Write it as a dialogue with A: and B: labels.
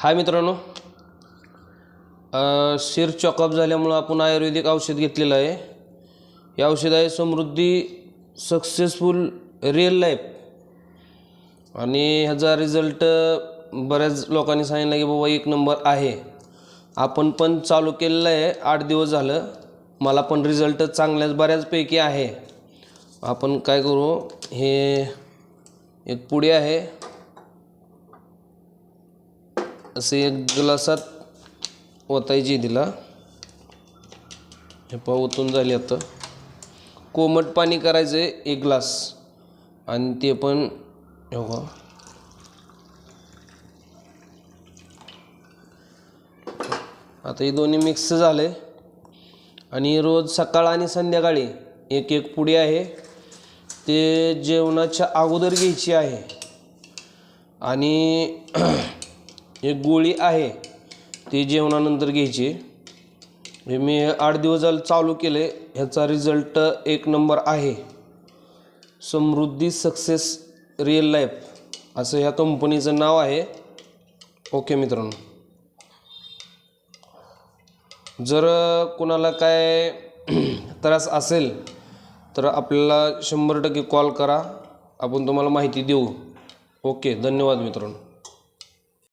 A: हाय मित्रांनो, शिर चॉकअप झाल्यामुळं आपण आयुर्वेदिक औषध घेतलेलं आहे। हे औषध आहे समृद्धी सक्सेसफुल रिअल लाईफ आणि ह्याचा रिझल्ट बऱ्याच लोकांनी सांगितलं की बाबा एक नंबर आहे। आपण पण चालू केलेलं आहे, 8 दिवस झालं। मला पण रिझल्ट चांगल्याच बऱ्याचपैकी आहे। आपण काय करू, हे एक पुडी आहे, असे एक ग्लासात ओतायची तिला। हे ओतून झाली। आता कोमट पाणी करायचं 1 ग्लास आणि ते पण हो आता हे दोन्ही मिक्स झाले आणि रोज सकाळ आणि संध्याकाळी एक एक पुडी आहे ते जेवणाच्या अगोदर घ्यायची आहे आणि एक गोळी आहे ती जेवणानंतर घ्यायची। हे मी 8 दिवस झाले चालू केले, ह्याचा रिझल्ट 1 नंबर आहे। समृद्धी सक्सेस रिअल लाईफ असं ह्या कंपनीचं नाव आहे। ओके मित्रांनो, जर कोणाला काय त्रास असेल तर आपल्याला 100% कॉल करा, आपण तुम्हाला माहिती देऊ। ओके, धन्यवाद मित्रांनो।